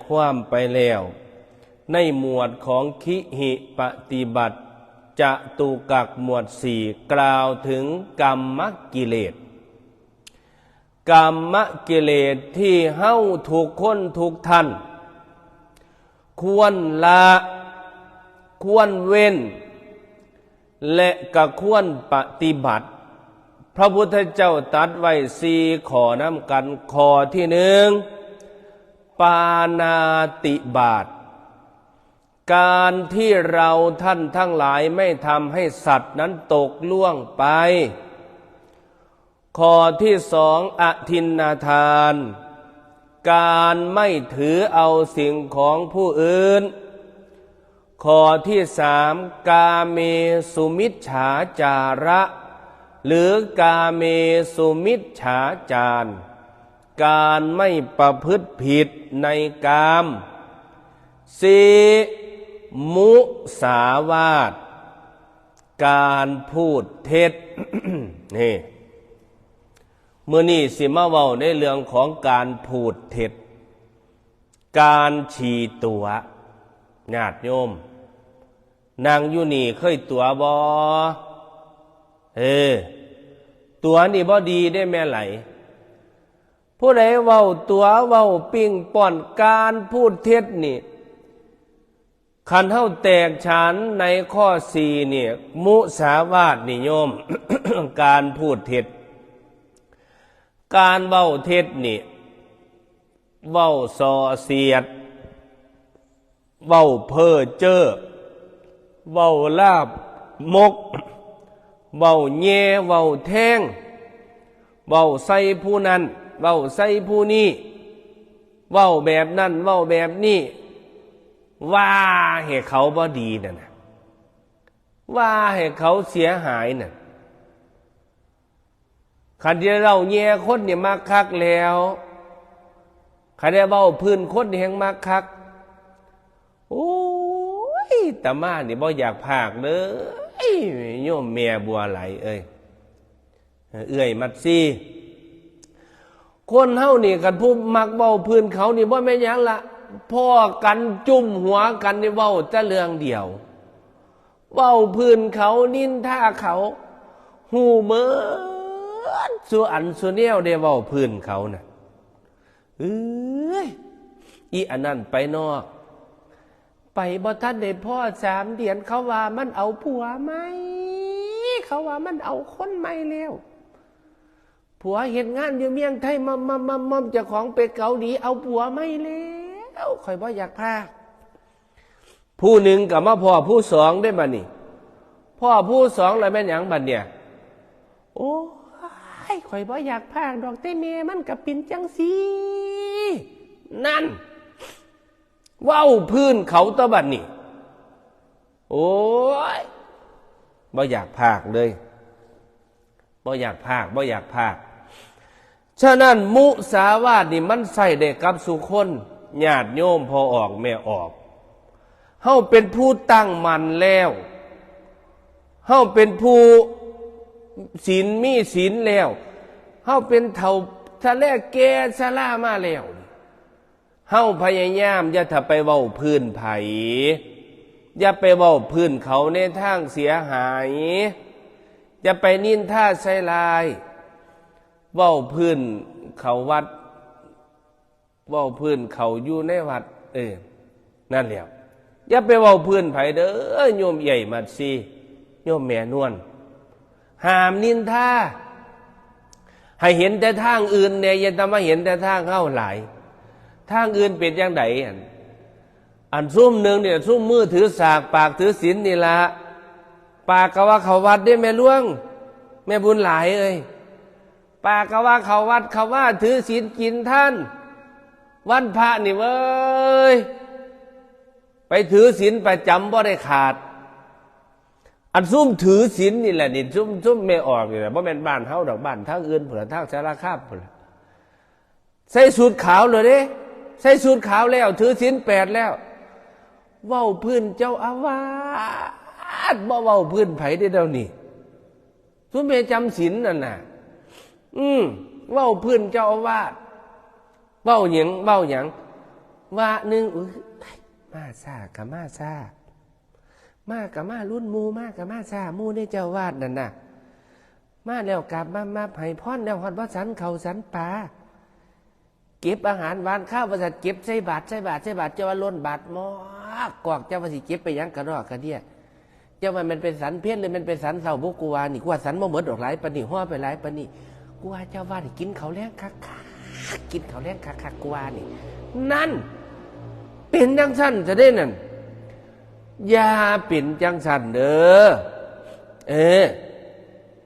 ความไปแล้วในหมวดของคิหิปฏิบัติจตุกักหมวดสี่กล่าวถึงกรรมกิเลสกรรมกิเลสที่เฮ้าทุกคนทุกท่านควรละควรเว้นและก็ควรปฏิบัติพระพุทธเจ้าตรัสไว้สี่ข้อนำกันข้อที่หนึ่งปาณาติบาตการที่เราท่านทั้งหลายไม่ทำให้สัตว์นั้นตกล่วงไปข้อที่สองอทินนาทานการไม่ถือเอาสิ่งของผู้อื่นข้อที่สามกาเมสุมิจฉาจาระหรือกาเมสุมิจฉาจารการไม่ประพฤติผิดในกามสี่มุสาวาทการพูดเท็จ นี่มื้อนี้สิมาเว้าในเรื่องของการพูดเท็จการฉี่ตัวญาติโยมนางอยู่นี่เคยตัวบ่ตัวนี่บ่ดีได้แม่ไหลผู้ใดเว้าตัวเว้าปิ้งป้อนการพูดเท็จนี่คันเฮาแตกฉานในข้อสี่เนี่ยมุสาวาทนิยม การพูดเท็จการเว้าเท็จนี่เว้าส่อเสียดเว้าเพ้อเจ้อเว้าลาบมกเว้าแย่เว้าแทงเว้าใส่ผู้นั้นเว้าใส่ผู้นี้เว้าแบบนั้นเว้าแบบนี้ว่าให้เขาบ่ดีนั่นน่ะว่าให้เขาเสียหายน่ะคันที่เราแย่คนเนี่ยมักคักแล้วคันที่เว้าพื้นคนนี่แห่งมักคักโอ้ยตามานี่บ่อยากพากเด้อโยมแม่บัวไหลเอ้ยเอื้อยมัดซี่คนเฮานี่กันผู้มักเว้าพื้นเขานี่บ่แม่นหยังละพ่อกันจุ่มหัวกันนี่เว้าแต่เรื่องเดียวเว้าพื้นเขานินท่าเขาหูเมิดสุอันสุแนวได้เว้าพื้นเขาน่ะอีอันนั้นไปนอกไปบ่ทันได้พ่อ3 เดือนเขาว่ามันเอาผัวใหม่เขาว่ามันเอาคนใหม่แล้วผัวเฮ็ดงานอยู่เมืองไทยม่อมเจ้าของไปเกาหลีเอาผัวใหม่แล้วข่อยบ่อยากพาผู้หนึ่งก็มาพ่อผู้สองได้บัดนี้พ่อผู้สองแล้วแม่นหยังบัดเนี่ยโอ้ยข่อยบ่อยากพาดอกแต่แม่มันก็เป็นจังซี่นั่นเว้าพื้นเขาตะบัดนี่โอ้ยบ่อยากพากเลยบ่อยากพากบ่อยากพากฉะนั้นมุสาวาทนี่มันใส่ได้กับสุคนญาติโยมพอออกแม่ออกเฮาเป็นผู้ตั้งมั่นแล้วเฮาเป็นผู้ศีลมีศีลแล้วเฮาเป็นเฒ่าทะเลแก่ชรามาแล้วเฮาพยายามอย่าถ้าไปเว้าพื้นไผอย่าไปเว้าพื้นเขาในทางเสียหายอย่าไปนินท่าใส่ลายเว้าพื้นเขาวัดเว้าพื้นเขาอยู่ในวัดนั่นแหละอย่าไปเว้าพื้นไผเด้อโยมใหญ่มัดซีโยมแม่นวลห้ามนินท่าให้เห็นแต่ทางอื่นเนี่ยอย่าทำมาเห็นแต่ทางเข้าหลายทางอื่นเป็นอย่างไดอันซุ่มหนึ่งเนี่ยซุ่มมือถือสากปากถือศีลนี่ละปากก็ว่าเขาวัดได้แม่ล่วงแม่บุญหลายเอ้ยปากก็ว่าเขาวัดเขาว่าถือศีลกินท่านวันพระนี่เว้ยไปถือศีลประจำบ่ได้ขาดอันซุ่มถือศีลนี่แหละนี่ซุ่มไม่ออกนี่แหละเพราะแม่นบ้านเฮาดอกบ้านทางอื่นพุ่นละทางสารคามพุ่นละใส่สูทขาวเลยเด้ใส่สูทขาวแล้วถือศีล8แล้วเว้าพื้นเจ้าอาวาสบ่เว้าพื้นไผได้เดี๋ยวนี้ซุ่มไปจำศีลนั่นน่ะเว้าพื้นเจ้าอาวาสเว้าหยัง ว่าหนึ่งมาซากับมาซามากับมารุ่นมูมากับมาซามูในเจ้าวาดนั่นน่ะมาแล้วกลับมาไผ่พรแล้วฮอดว่าสันเขาสันปลาเก็บอาหารหวานข้าวประสาทเก็บใส่บาทเจ้าว่าล้นบาทมากกอกเจ้าว่าสิเก็บไปยังกระรอกกระเดียเจ้าว่ามันเป็นสันเพี้ยนหรือมันเป็นสันเสาบุกกูวานี่กูว่าสันบ่เหมือนดอกหลายปานนี่ห่อไปหลายปานนี่กูว่าเจ้าว่านี่กินเขาแรงคักกินเขาแรงคักกูว่านี่นั่นเป็นจังสันจะได้นั่นอย่าเป็นจังสันเด้อ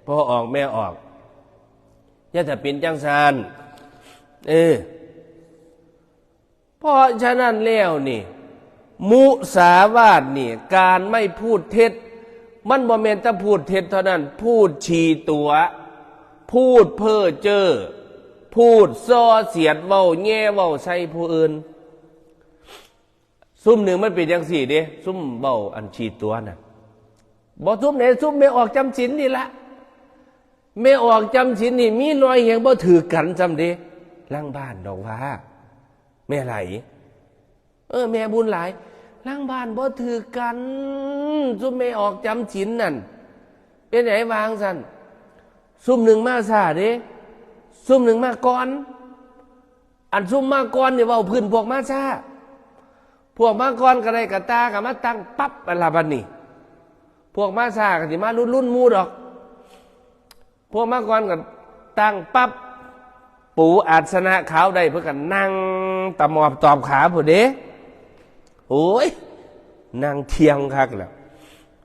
พอออกแม่ออกอย่าจะเป็นจังสันเพราะฉะนั้นแล้วนี่มุสาวาทนี่การไม่พูดเท็จมันบ่แม่นแต่พูดเท็จเท่านั้นพูดฉี่ตัวพูดเพ้อเจ้อพูดส่อเสียดเว้าแง่เว้าใส่ผู้อื่นซุ่มหนึ่งมันเป็นจังสี่เด้ซุ่มเว้าอันฉี่ตัวน่ะบ่ซุ่มไหนซุ่มไม่ออกจำศีลนี่ละไม่ออกจำศีลนี่มีน้อยแห่งบ่ถือกันจำเด้ล้างบ้านดอกว่าแม่ไหลแม่บุญหลายล้างบ้านบ่ถือกันซุ่มไม่ออกจำศีลนั่นเป็นไหนวางสั่นซุ่มหนึ่งมาซาเด้ซุ่มหนึ่งมาก่อนอันซุ่มมาก่อนเนี่ยเว้าพื้นพวกมาซาพวกมาก่อนก็ได้กะตากับมาตั้งปั๊บอะไรบัดนี้พวกมาซาก็สิมารุ่นมูดอกพวกมาก่อนก็ตั้งปั๊บปูอาสนะขาวได้เพื่อกันนั่งตะมอบตอบขาผู้เด้โอ้ยนั่งเทียงคักแล้ว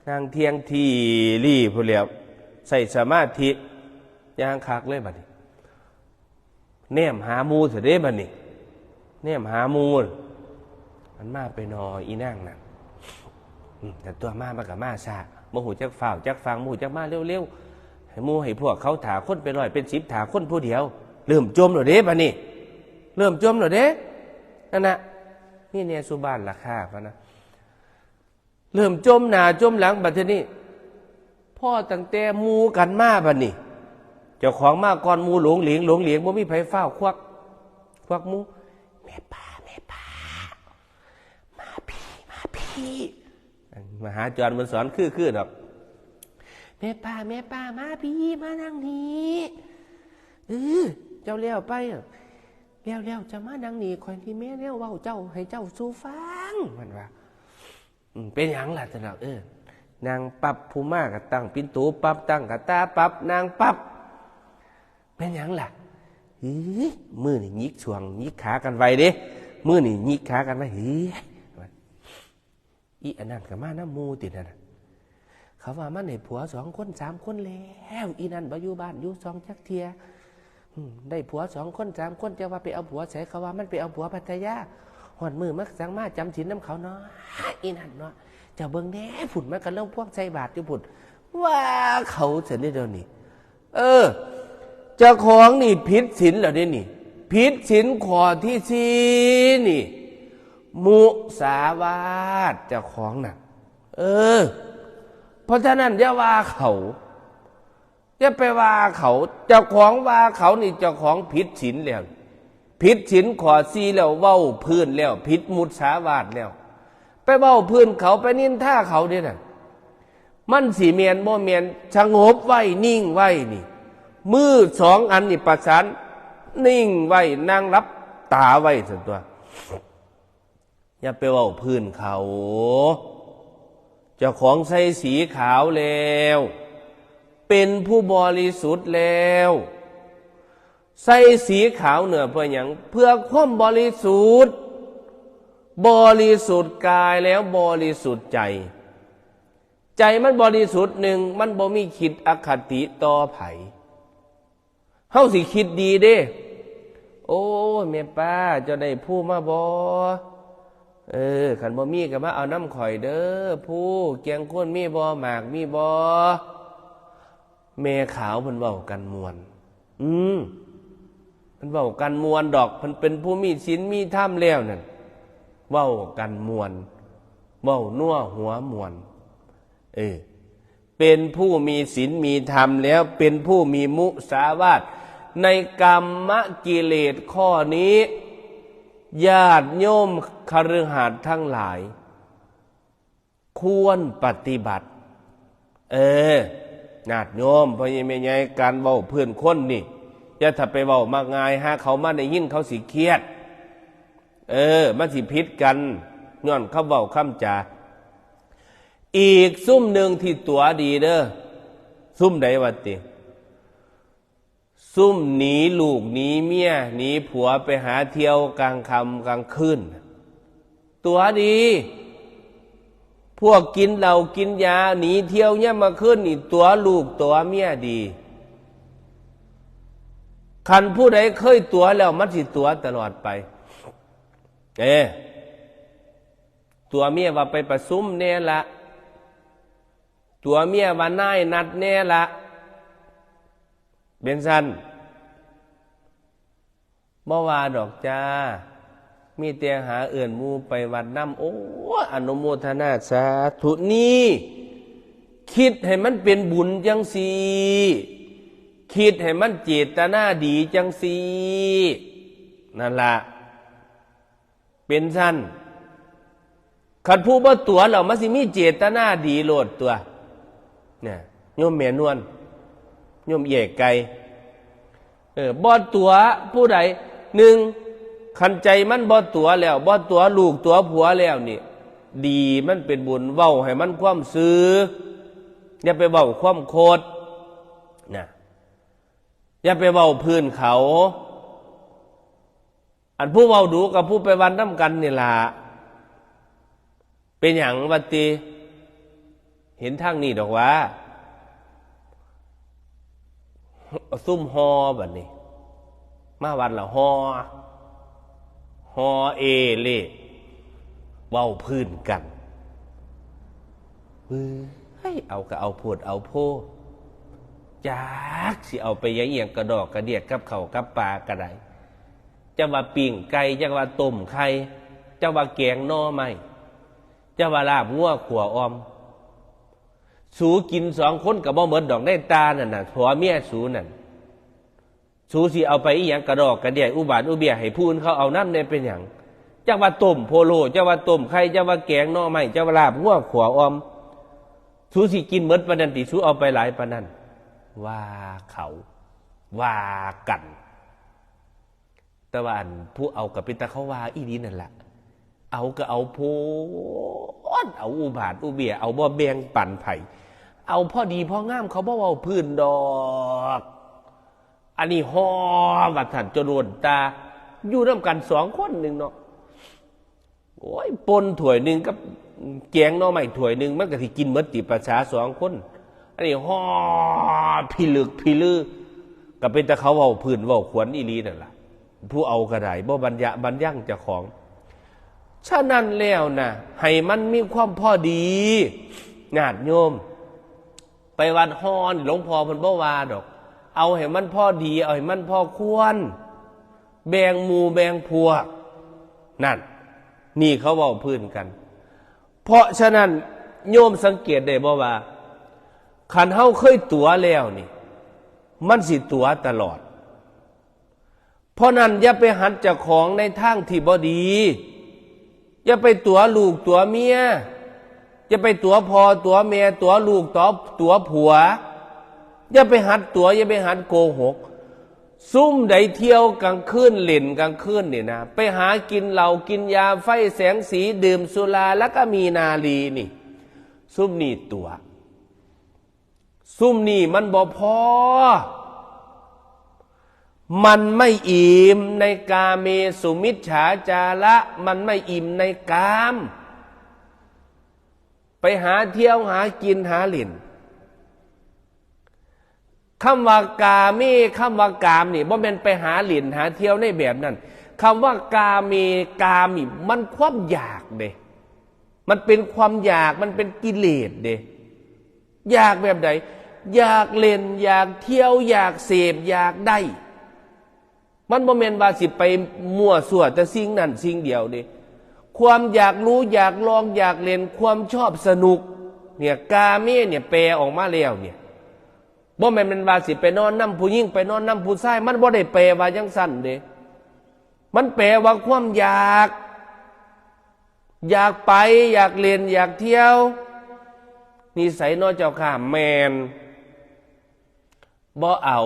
นั่งเทียงที่รี่ผู้เลี้ยวใส่สมาธิย่างคักเลยบัดนี้แนมหามูเสด็จบัดนี้แนมหามูมันมาไปนออีนั่งน่ะแต่ตัวมากับมาซาโมโหจักฝ่าวจักฟังโมโหจักมาเร็วๆให้มูให้พวกเขาถาคนไป100เป็น10ถาคนผู้เดียวเริ่มจมหน่อยเด้บัดนี้เริ่มจมหน่อยเด้นั่นน่ะนี่เนี่ยสุบานราคาพะนะเริ่มจมหน้าจมหลังบัดนี้พ่อตั้งแต่มูกันมาบัดนี้เจ้าของมาก่อนมูหลงเหลียงบ่มีไผเฝ้าควักมูแม่ป้ามาพี่มหาจรมันสอนคือดอกแม่ป้ามาพี่มานั่งนี้เจ้าเลี้ยวไปเลี้ยวจะมานั่งนี้คอยที่แม่เลี้ยวเว้าเจ้าให้เจ้าสู้ฟังมันว่าเป็นหยังล่ะจังนางปับผู้มากก็ตั้งปิ่นโตปับตั้งกะตาปับนางปับเป็นหยังล่ะมือนี่ยิกช่วงยิกขากันไว้เด้มือนี่ยิกขากันไว้อีอันนั้นก็มาน้ำมูติดนั่นเขาว่ามันให้ผัว2 คน 3 คนแล้วอีนั่นบ่อยู่บ้านอยู่2จักเทียได้ผัว2 คน 3 คนจะว่าไปเอาผัวใส่เขาว่ามันไปเอาผัวพัทยาหอดมือมักสังมาจำศีลน้ำเขาเนาะอีนั่นเนาะเจ้าเบิ่งแน่ผุ่นมันกันเรื่องพวกใส่บาตรอยู่ผุ่นว่าเขาเสร็จได้เดี๋ยวนี้เจ้าของนี่ผิดศีลเหรอเนี่ยนี่ผิดศีลข้อที่4นี่มุสาวาทเจ้าของน่ะเพราะฉะนั้นอย่าว่าเขาอย่าไปว่าเขาเจ้าของว่าเขานี่เจ้าของผิดศีลแล้วผิดศีลข้อ4แล้วเว้าพื้นแล้วผิดมุสาวาทแล้วไปเว้าพื้นเขาไปนินท่าเขาเด้น่ะมันสิเมียนบ่เมียนสงบไว้นิ่งไว้นี่มือ2 อันนี่ประสานนิ่งไว้นั่งรับตาไว้ส่วนตัวอย่าไปเว้าพื้นเขาเจ้าของใส่สีขาวแล้วเป็นผู้บริสุทธิ์แล้วใส่สีขาวเหนือเพื่อหยังเพื่อความบริสุทธิ์กายแล้วบริสุทธิ์ใจมันบริสุทธิ์หนึ่งมันบ่มีคิดอคติต่อไผเฮาสิคิดดีเด้โอ้แม่ป้าเจ้าได้ผู้มาบ่ขันบ่มีก็มาเอาน้ำข่อยเด้อผู้เกียงข้นมีบ่หมากมีบ่แม่ขาวเพิ่นเว้ากันมวนเพิ่นเว้ากันมวนดอกเพิ่นเป็นผู้มีศีลมีธรรมแล้วนั่นเว้ากันมวนเว้านัวหัวมวนเป็นผู้มีศีลมีธรรมแล้วเป็นผู้มีมุสาวาทในกรรมกิเลสข้อนี้ ญาติโยมคฤหัสถ์ทั้งหลายควรปฏิบัติญาติโยมพ่อใหญ่แม่ใหญ่การเว้าเพื่อนคนนี่อย่าถ้าไปเว้ามากง่ายหาเขามาได้ยินเขาสิเครียดมันสิผิดกันย้อนคำเว้าคำจาอีกซุ่มหนึ่งที่ตัวดีเด้อซุ่มใดวะติซุ่มหนีลูกหนีเมียหนีผัวไปหาเที่ยวกลางค่ำกลางคืนตัวดีพวกกินเหล้ากินยาหนีเที่ยวเนี่ยมาขึ้นนี่ตัวลูกตัวเมียดีคันผู้ใดเคยตัวแล้วมันสิตัวตลอดไปตัวเมียว่าไปประชุมแน่ละตัวเมียว่านายนัดแน่ละเบนซันบ่ว่าดอกจ้ามีแต่หาเอื่นมูไปวัดน้ำโอ้อนุโมทนาสาธุนี่คิดให้มันเป็นบุญจังสีคิดให้มันเจตนาดีจังสีนั่นละเป็นสั้นขันผู้บ่ตัวเรามันสิมีเจตนาดีโลดตัวเนี่ยโยมแม่นวลโยมเย่ไก่บ่ตัวผู้ใดหนึ่งขันใจมันบ่ตัวแล้วบ่ตัวลูกตัวผัวแล้วนี่ดีมันเป็นบุญเว้าให้มันความซื้ออย่าไปเว้าความโคตรนะอย่าไปเว้าพื้นเขาอันผู้เว้าดูกับผู้ไปวันน้ำกันนี่ล่ะเป็นอย่างวัดตีเห็นทางนี้ดอกว่าซุ่มฮอแบบนี้มาวันละฮอเล่เว้าพื้นกันให้เอาก็เอาโพดเอาโพจากสิเอาไปยังเอียงกระดอกกระเดียดกับเขากับปลากระไดจะว่าปิ้งไก่จะว่าต้มไข่จะว่าแกงหน่อไม้จะว่าลาบงัวขัวออมสูกินสองคนกับบ่เหมือนดอกได้ตานั่นน่ะผัวเมียสูนั่นสูสิเอาไปอีหยังกระดอกกระเดียดอุบาทอุเบียให้ผู้อื่นเขาเอาน้ำได้เป็นอย่างจะว่าต้มโพโลจะว่าต้มไข่จะว่าแกงหน่อไม้จะว่าลาบงัวขัวออมสูสิกินเหมือนปานนั้นติสูเอาไปหลายปานนั้นว่าเขาว่ากันแต่ว่าอันผู้เอากับเป็นตะเขาว่าอีดีนั่นแหละเอาก็เอาโพดเอาอุบาทอุเบียเอาบ่แบ่งปันไผ่เอาพอดีพองามเขาบ่เอาพื้นดอกอันนี้ฮอวัดท่านจรวนตาอยู่ร่วมกันสองคนหนึ่งเนาะโอ้ยปนถ้วยหนึ่งกับแกงหน่อไม้ถ้วยหนึ่งมันก็สิกินเมื่อติประชาสองคนอันนี้ฮอพิลึกพิลือก็เป็นแต่เขาเอาพื้นเอาขวัญอีลีนั่นแหละผู้เอากระไดบ่บรรยั่งเจ้าของฉะนั้นแล้วนะให้มันมีความพอดีญาติโยมไปวัดฮอนหลวงพ่อเพิ่นบ่ว่าดอกเอาให้มันพอดีเอาให้มันพอควรแบ่งหมู่แบ่งพวกนั่นนี่เขาเว้าพื้นกันเพราะฉะนั้นโยมสังเกตได้บ่ว่าคันเฮาเคยตั๋วแล้วนี่มันสิตั๋วตลอดเพราะนั้นอย่าไปหัดเจ้าของในทางที่บ่ดีอย่าไปตั๋วลูกตั๋วเมียอย่าไปตั๋วพ่อตั๋วแม่ตั๋วลูกตั๋วผัวอย่าไปหัดตั๋วอย่าไปหัดโกหกซุ่มใดเที่ยวกลางคืนเล่นกลางคืนนี่นะไปหากินเหล้ากินยาไฟแสงสีดื่มสุราแล้วก็มีนาลีนี่ซุ่มนี่ตั๋วซุ่มนี่มันบ่พอมันไม่อิ่มในกาเมสุมิจฉาจาระมันไม่อิ่มในกามไปหาเที่ยวหากินหาเล่นคำว่ากาเมคำว่ากามนี่บ่แม่นไปหาเล่นหาเที่ยวในแบบนั้นคำว่ากาเมกามนี่มันความอยากเด้มันเป็นความอยากมันเป็นกิเลสเด้อยากแบบใดอยากเล่นอยากเที่ยวอยากเสพอยากได้มันบ่แม่นว่าสิไปมั่วซั่วแต่สิ่งนั้นสิ่งเดียวนี่ความอยากรู้อยากลองอยากเล่นความชอบสนุกเนี่ยกาเมเนี่ยแปลออกมาแล้วเนี่ยบ่แม่นว่าสิไปนอนนำผู้หญิงไปนอนนำผู้ชายมันบ่ได้แปลว่าจังซั่นเด้ มันแปลว่าความอยากไปอยากเล่นอยากเที่ยวนิสัยน้อเจ้าข้าแมนบ่เอา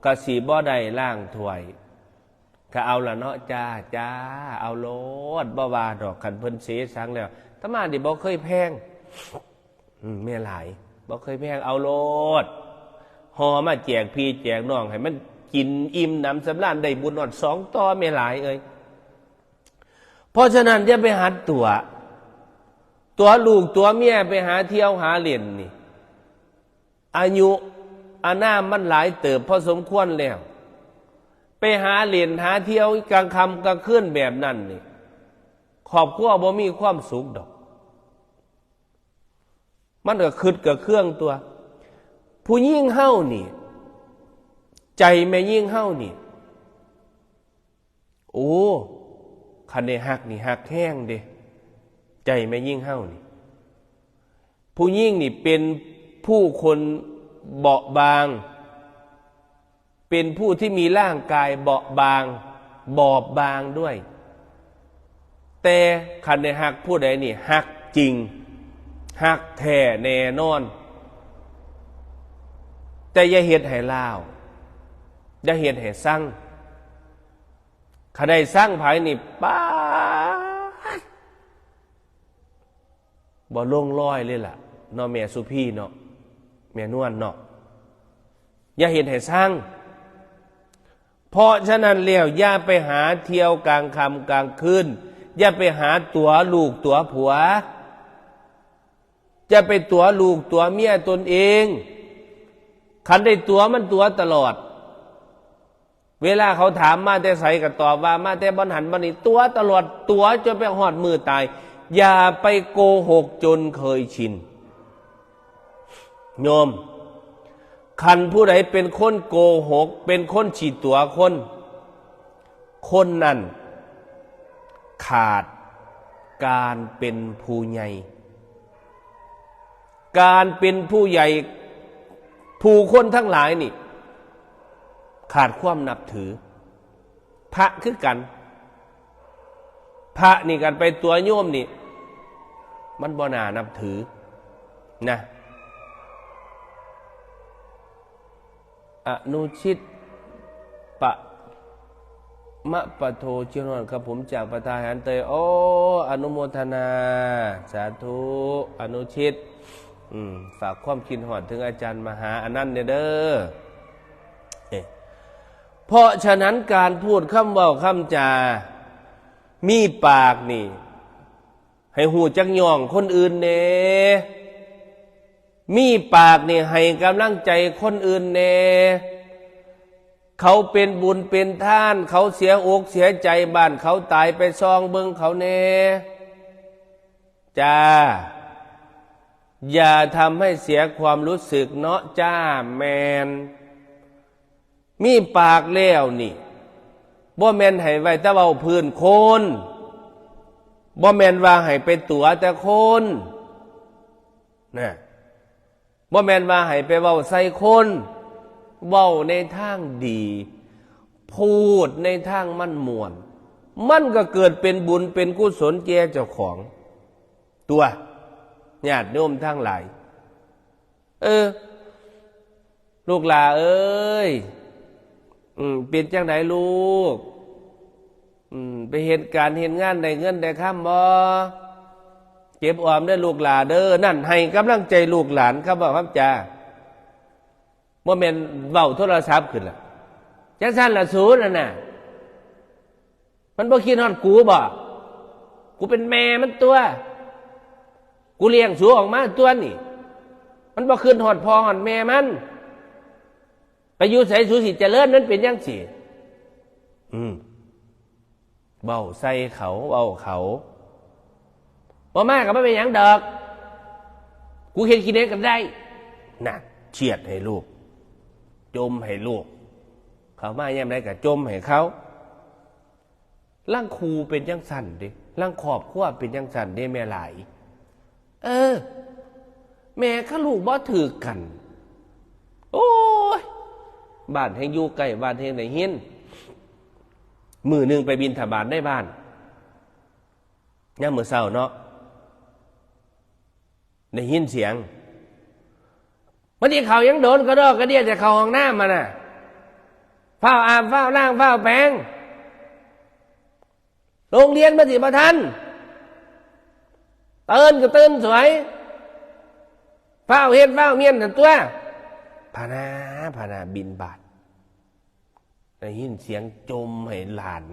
กะสีบ่ได้ล่างถ้วยก็เอาละเนาะจ้าเอาโลดบ่ว่าดอกคันเพิ่นเสสังแล้วถ้ามาดิบ่เคยแพงแม่หลายบ่เคยแพงเอาโลดห่อมาแจกพี่แจกน้องให้มันกินอิ่มหนำสำราญได้บุญนอด2ต่อแม่หลายเอ้ยเพราะฉะนั้นอย่าไปหัดตัวลูกตัวเมียไปหาเที่ยวหาเล่นนี่อายุอานามมันหลายเติบพอสมควรแล้วไปหาเล่นหาเที่ยวกลางค่ำกลางคืนแบบนั้นนี่ครอบครัวบ่มีความสุขดอกมันก็คึดกับเครื่องตัวผู้ยิ่งเฮ้านี่ใจแม่ยิ่งเฮ้านี่โอ้คันได้หักนี่หักแห้งเด้ใจแม่ยิ่งเฮ้านี่ผู้ยิ่งนี่เป็นผู้คนเบาะบางเป็นผู้ที่มีร่างกายเบาะบางบอบบางด้วยแต่คันได้หักผู้ใดนี่หักจริงหักแท้แน่นอนแต่อย่าเฮ็ดให้ลาวอย่าเฮ็ดให้สั่งคันได้สั่งไผนี่ป๊าดบ่ลงลอยเลยล่ะเนาะแม่สุพี่เนาะแม่นวลเนาะอย่าเฮ็ดให้สั่งเพราะฉะนั้นแล้วอย่าไปหาเที่ยวกลางค่ำกลางคืนอย่าไปหาตัวลูกตัวผัวจะไปตัวลูกตัวเมียตนเองคันได้ตัวมันตัวตลอดเวลาเขาถามมาแต่ใสก็ตอบว่ามาแต่บ่หันบ่นี่ตัวตลอดตัวจนไปฮอดมือตายอย่าไปโกหกจนเคยชินโยมคันผู้ใดเป็นคนโกหกเป็นคนฉีดตัวคนนั้นขาดการเป็นผู้ใหญ่การเป็นผู้ใหญ่ผู้คนทั้งหลายนี่ขาดความนับถือพระคือกันพระนี่กันไปตัวโยมนี่มันบ่น่านับถือนะอนุชิตปะมะปะโทชิรนครับผมจากประธานหันเตยโออนุโมทนาสาธุอนุชิตฝากความคิดหอดถึงอาจารย์มหาอนันต์เด้อเพราะฉะนั้นการพูดคำเว้าคำจามีปากนี่ให้หูจักย่องคนอื่นเน่มีปากนี่ให้กำลังใจคนอื่นเน่เขาเป็นบุญเป็นท่านเขาเสียอกเสียใจบ้านเขาตายไปซองเบิ่งเขาเน่จ้าอย่าทำให้เสียความรู้สึกเนาะจ้าแมนมีปากแล้วนี่บ่แม่นให้ไว้แต่เว้าพื้นคนบ่แม่นว่าให้ไปตัวแต่คนนะบ่แม่นว่าให้ไปเว้าใส่คนเว้าในทางดีพูดในทางมั่นม่วนมันก็เกิดเป็นบุญเป็นกุศลแก่เจ้าของตัวญาติโยมทั้งหลายลูกหลาเอ้ยเป็นจังไดลูกไปเหตุการณ์เห็นงานได้เงินได้ค่ำบ่เก็บออมได้ลูกหลาเด้อนั่นให้กำลังใจลูกหลานครับว่าครับจ้าบ่แม่นเว้าโทรศัพท์ขึ้นล่ะจังซั่นล่ะสูนั่นน่ะมันบ่คิดฮอดกูบ่กูเป็นแม่มันตัวกูเลี้ยงสูออกมาตัวนี่มันบ่ขึ้นฮอดพ่อฮอดแม่มันไปอยู่ไสสูสิเจริญนั้นเป็นจังซี่เว้าใส่เขาเว้าเขาบ่มาก็บ่เป็นหยังดอกกูเฮ็ดกินเองก็ได้น่ะเฉียดให้ลูกจมให้ลูกเขามายามใดก็จมให้เขาร่างครูเป็นจังซั่นเด้ร่างครอบครัวเป็นจังซั่นเด้แม่หลายแม่กับลูกบ่ถือกันโอ้ยบ้านแห่งอยู่ใกล้บ้านแห่งได้เฮียน มือหนึ่งไปบิณฑบาตได้บ้านย่ามมื้อเช้าเนาะได้ยินเสียงวันนี้เขายังโดนกระดอกกระเดียจะเข้าห้องน้ำมาน่ะเฝ้าอาบเฝ้าล้างเฝ้าแปรงโรงเรียนมาสิบ่ทันตื่นก็ตื่นสวยเฝ้าเฮ็ดเฝ้าเมียนนั่นตัวพานาบินบาตได้ยินเสียงจมให้หลาน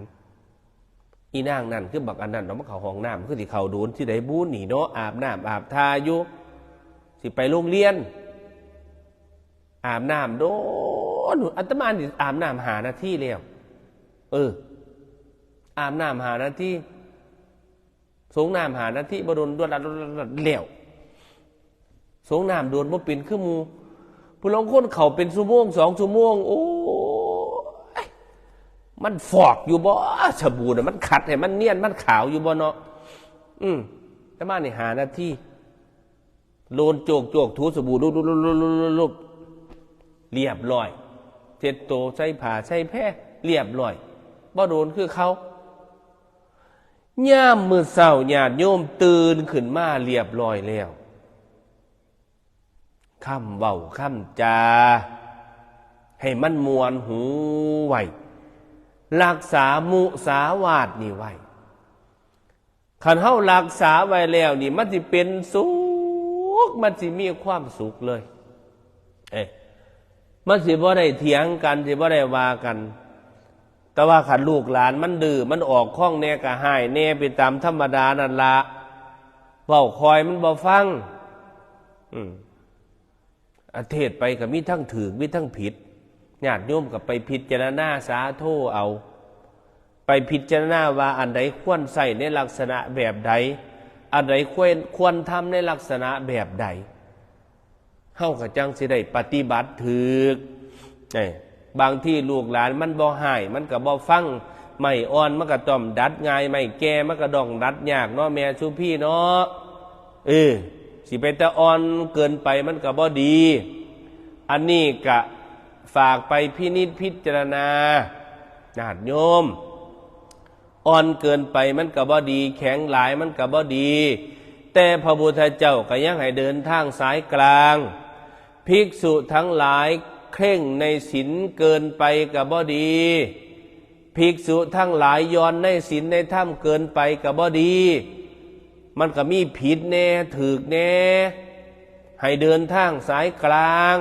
อีนางนั่นคือบักอันนั้นเนาะมันเข้าห้องน้ำคือสิเข้าโดนสิได้บูนนี่เนาะอาบน้ำอาบทาอยู่สิไปโรงเรียนอาบน้ำโดนอาตมานี่อาบน้ำหานาทีแล้วอาบน้ำหานาทีสงน้ำหานาทีบ่โดนด้วยแล้วสงน้ำโดนบ่เป็นคือหมู่ผู้ลางคนเข้าเป็นชั่วโมง2ชั่วโมงโอ้ยมันฟอกอยู่บ่สบู่น่ะมันขัดให้มันเนียนมันขาวอยู่บ่เนาะอาตมานี่หานาทีโลนโจกถูสบู่ลุบเรียบร้อยเช็ดโตใส่ผ้าใส่แพรเรียบร้อยบ่โดนคือเขาย่ามมื้อเช้าญาติโยมตื่นขึ้นมาเรียบร้อยแล้วคำเว้าคำจาให้มันมวนหูไว้รักษามุสาวาทนี่ไว้คันเฮารักษาไว้แล้วนี่มันสิเป็นสุขมันสิมีความสุขเลยมันสิบ่ได้เถียงกันสิบ่ได้ว่ากันแต่ว่าขันลูกหลานมันดื้อมันออกข้องแน่ก็หายแน่ไปตามธรรมดานั่นละเว้าคอยมันบ่ฟังเทศไปก็มีทั้งถูกมีทั้งผิดญาติโยมก็ไปพิจารณาสาโทเอาไปพิจารณาว่าอันใดควรใส่ในลักษณะแบบใดอันใดควรทำในลักษณะแบบใดเฮาก็จังสิได้ปฏิบัติถูกบางที่ลูกหลานมันบ่ให้มันก็บ่ฟังไม่อ่อนมันก็ต้อมดัดง่ายไม่แก่มันก็ต้องดัดยากเนาะแม่ชูพี่เนาะสิไปแต่อ่อนเกินไปมันก็บ่ดีอันนี้ก็ฝากไปพินิจพิจารณาญาติโยมอ่อนเกินไปมันก็บ่ดีแข็งหลายมันก็บ่ดีแต่พระพุทธเจ้าก็ยังให้เดินทางสายกลางภิกษุทั้งหลายเคร่งในศีลเกินไปก็บ่ดีภิกษุทั้งหลายย้อนในศีลในธรรมเกินไปก็บ่ดีมันก็มีผิดแน่ถูกแน่ให้เดินทางสายกลาง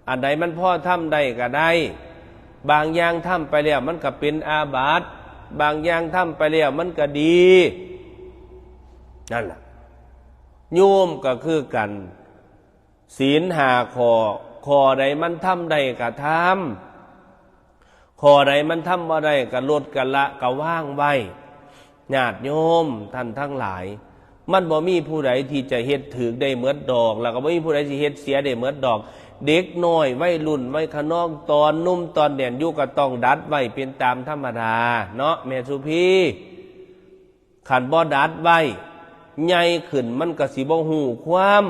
อันใดมันพอทำได้ก็ได้บางอย่างทำไปแล้วมันก็เป็นอาบัติบางอย่างทำไปแล้วมันก็ดีนั่นแหละโยมก็คือกันศีล5ข้อใดมันทำได้ก็ทำข้อใดมันทำบ่ได้ก็ลดก็ละก็ว่างไว้ญาติโยมท่านทั้งหลายมันบ่มีผู้ใดที่จะเฮ็ดถูกได้เหมือนดอกแล้วก็บ่มีผู้ใดสิเฮ็ดเสียได้เหมือนดอกเด็กน้อยวัยรุ่นวัยขนองตอนนุ่มตอนแดนอยู่ก็ต้องดัดไว้เป็นตามธรรมดาเนาะแม่สุพีขันบ่ดัดไว้ใหญ่ขึ้นมันก็สิบ่ฮู้ความ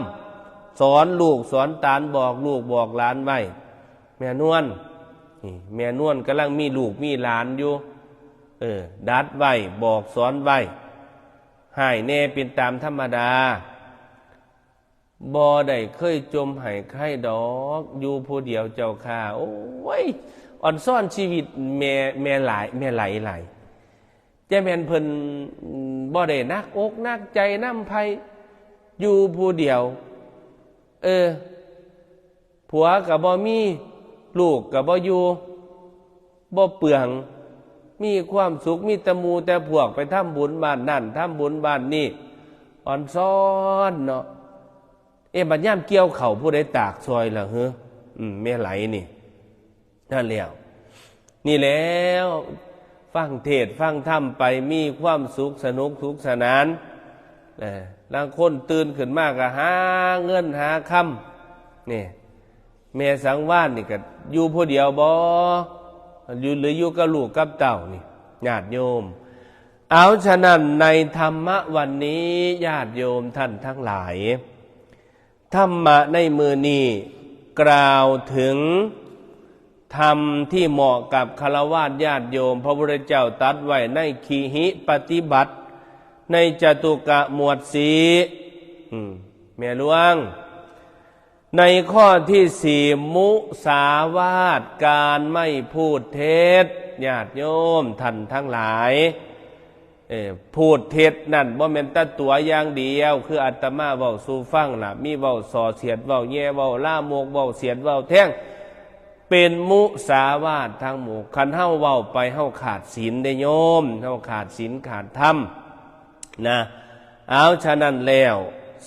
สอนลูกสอนตาลบอกลูกบอกหลานไว้แม่นวลแม่นวลกำลังมีลูกมีหลานอยู่ดัดไว้บอกสอนไว้ให้แน่เป็นตามธรรมดาบ่ได้เคยจมให้ใครดอกอยู่ผู้เดียวเจ้าข้าโอ้ยอ่อนซ่อนชีวิตแม่หลายแม่ไหลแต่แม่นเพิ่นบ่ได้นักอกนักใจน้ำไผอยู่ผู้เดียวผัวก็บ่มีลูกก็บ่อยู่บ่เปลืองมีความสุขมีแต่หมู่แต่พวกไปทำบุญบ้านนั่นทำบุญบ้านนี่อ่อนซ่อนเนาะบัดย่ามเกี่ยวเข่าผู้ใดตากซอยล่ะแม่ไหลนี่นั่นแล้วนี่แล้วฟังเทศฟังธรรมไปมีความสุขสนุกสุขสนานบางคนตื่นขึ้นมากก็หาเงินหาคำนี่แม่สังวาสนี่ก็อยู่ผู้เดียวบ่อยู่หรืออยู่กับลูกกับเต้านี่ญาติโยมเอาฉะนั้นในธรรมะวันนี้ญาติโยมท่านทั้งหลายธรรมะในมือนี้กล่าวถึง ธรรมที่เหมาะกับฆราวาสญาติโยมพระพุทธเจ้าตรัสไว้ในขีหิปฏิบัติในจตุกะหมวดสีแม่หลวงในข้อที่สี่มุสาวาทการไม่พูดเท็จญาติโยมท่านทั้งหลายพูดเท็จนั่นบ่แม่นแต่ตัวอย่างเดียวคืออาตมาเว้าสู่ฟังล่ะมีเว้าส่อเสียดเว้าแย่เว้าล่ามกเว้าเสียดเว้าแท่งเป็นมุสาวาททั้งหมู่คันเฮาเว้าไปเฮาขาดศีลได้โยมเฮาขาดศีลขาดธรรมนะเอาฉะนั้นแล้ว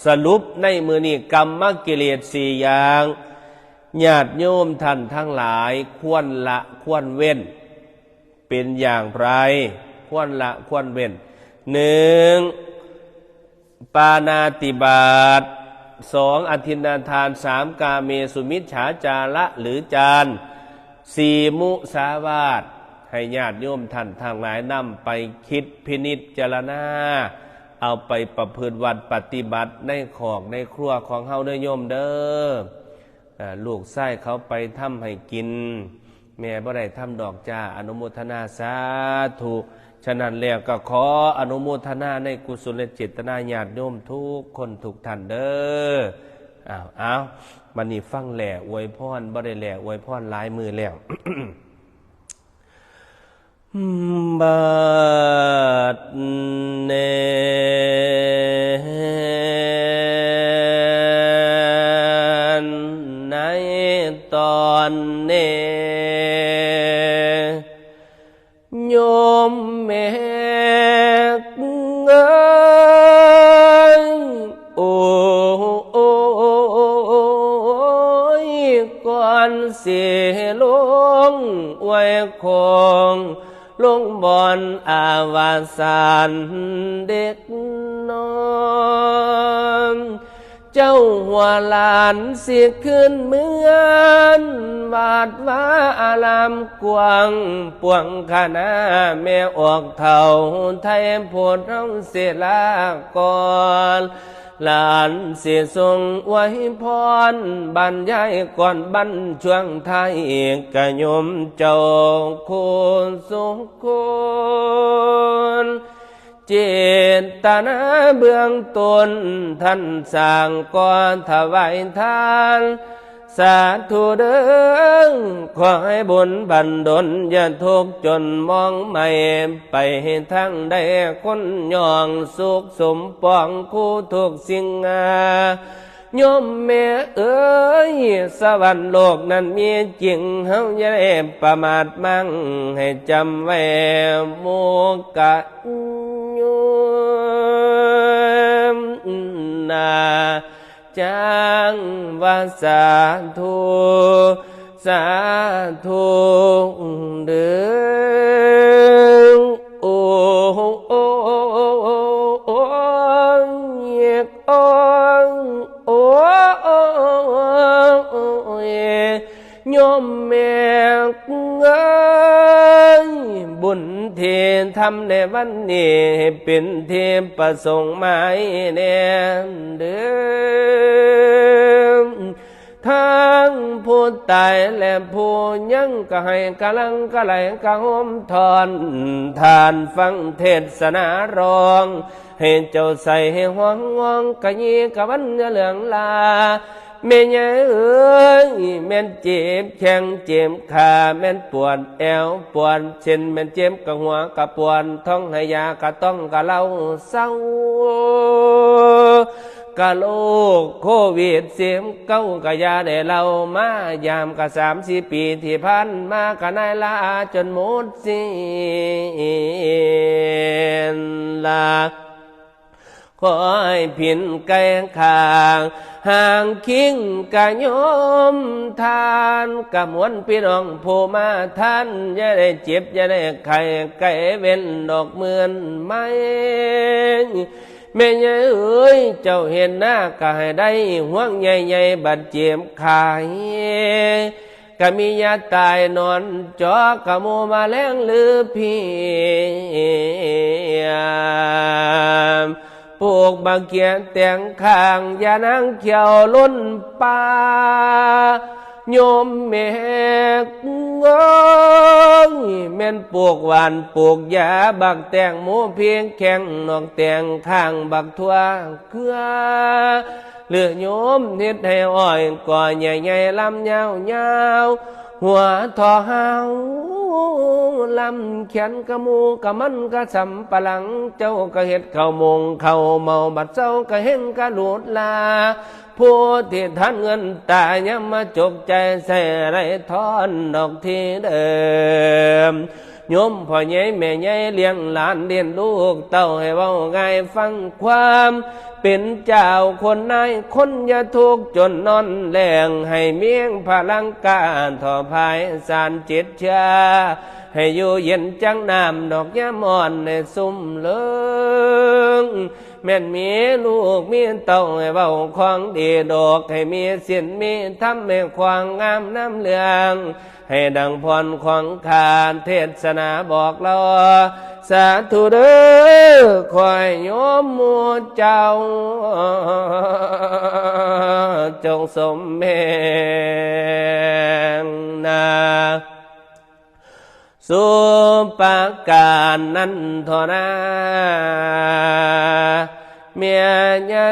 สรุปในมื้อนี้กรรมกิเลสสี่อย่างญาติโยมท่านทั้งหลายควรละควรเว้นเป็นอย่างไรควรละควรเว้นหนึ่งปาณาติบาตสองอทินนาทานสามกาเมสุมิจฉาจาระหรือจารสี่มุสาวาทให้ญาติโยมท่านทั้งหลายนำไปคิดพินิจเจรณาเอาไปประพฤติวัดปฏิบัติในขอกในครัวของเฮาเด้อโยมเด้อลูกไส้เขาไปทำให้กินแม่บ่ได้ทำดอกจ้าอนุโมทนาสาธุฉะนั้นแล้วก็ขออนุโมทนาในกุศลเจตนาญาติโยมทุกคนทุกท่านเด้ออ้าวมันนี่ฟังแหล่อวยพรบ่ได้แหล่อวยพรหลายมือแล้ว บัดเนในตอนเนโยมแม่เอ้ยโอ้ยก่อนสิลงไว้คงลงบอนอาวาสานเด็กน้องเจ้าหัวหลานสิขึ้นเหมือนบาดว่าอารามกวางปวงคณะแม่ออกเท่าไทยโพดเราเสียลาก่อนหลานเสียทรงไว้พรบรรยายก่อนบรรช่วงไทยกะยมเจ้าคุณสุคุณเจตนาเบื้องต้นท่านสร้างก่อนถวายทานสาธุเด้อขอให้บุญบันดลอย่าทุกข์จนมองไม่ไปทั้งได้คนย่องสุขสมปองคู่ทุกสิ่งโยมแม่เอ๋ยสวรรค์โลกนั้นมีจริงเฮาอย่าได้ประมาทมั่งให้จำไว้โมกะโยมนาจังว่าสาธุสาธุเด้อโอ้โอ้โอ้เยกโอ้โอ้โยมแม่เอ้ยบุญเททำในวันนี้เป็นเทพประสงค์หมายแน่เด้อทั้งผู้ตายและผู้ยังก็ให้กำลังกะไหลกะหอมทอนทานฟังเทศนาร้องให้เจ้าใส่ให้ห้องงองกะยีกะวันเหลืองลาแม่ยายเอ้ยแม่นเจ็บแข้งเจ็บขาแม่นปวดแอวปวดเช่นแม่นเจ็บกะหัวกะปวดท้องให้ยากะต้องกะเล่าเศร้ากะโลกโควิดเสียมเก้ากะยาได้เล่ามายามกะ3-4 ปีที่ผ่านมากะนายลาจนหมดสิ้นลาขอให้ผินแกงขางห่างคิงกะยมทานกะมวนพี่น้องผู้มาท่านอย่าได้เจ็บอย่าได้ไข้ไก่เว้นดอกเมือนไม่แม่ยายเอ้ยเจ้าเห็นหน้าก็ให้ได้ห่วงใหญ่ๆบัดเจ็บขายก็มียาตายนอนจอกะโมมาแรงหรือพี่ปลูกบางเกียนแต่งข้างยานางเขียวล้นป่าโยมแม่เ เอ้ยแม่นปลูกหวานปลูกยาบักแตงหมูเพียงแข็งนอกแตงข้างบักทั่วเกลือเลือโยมเฮ็ดให้อ้อยก่อใหญ่ๆลำยาวๆหัวทอหาวลำเขียนกะมูกะมันกะสำปะหลังเจ้าก็เฮ็ดข้าวมงข้าวเมาบัดเจ้าก็เห็นกะหลุดลาผู้ที่ท่านเงินตายามมาจกใจใส่ไรทอนดอกที่เดิมโยมพ่อใหญ่แม่ใหญ่เลี้ยงหลานเลี้ยงลูกเต้าให้เว้าง่ายฟังความเป็นเจ้าคนนายคนอย่าทุกข์จนนอนแรงให้เมียงพลังการถ่อภายสารจิตชาให้อยู่เย็นจังน้ำดอกยามอ่อนในซุ่มเลิงแม่นมีลูกมีเต้าให้เบาของดีดอกให้มีศีลมีธรรมให้ความงามน้ำเหลืองให้ดังพรของขาดเทศนาบอกเราสาธุเด้อคอยโยมหมู่เจ้าจงสมเด็จนาสุปการนั้นทนาเมียใหญ่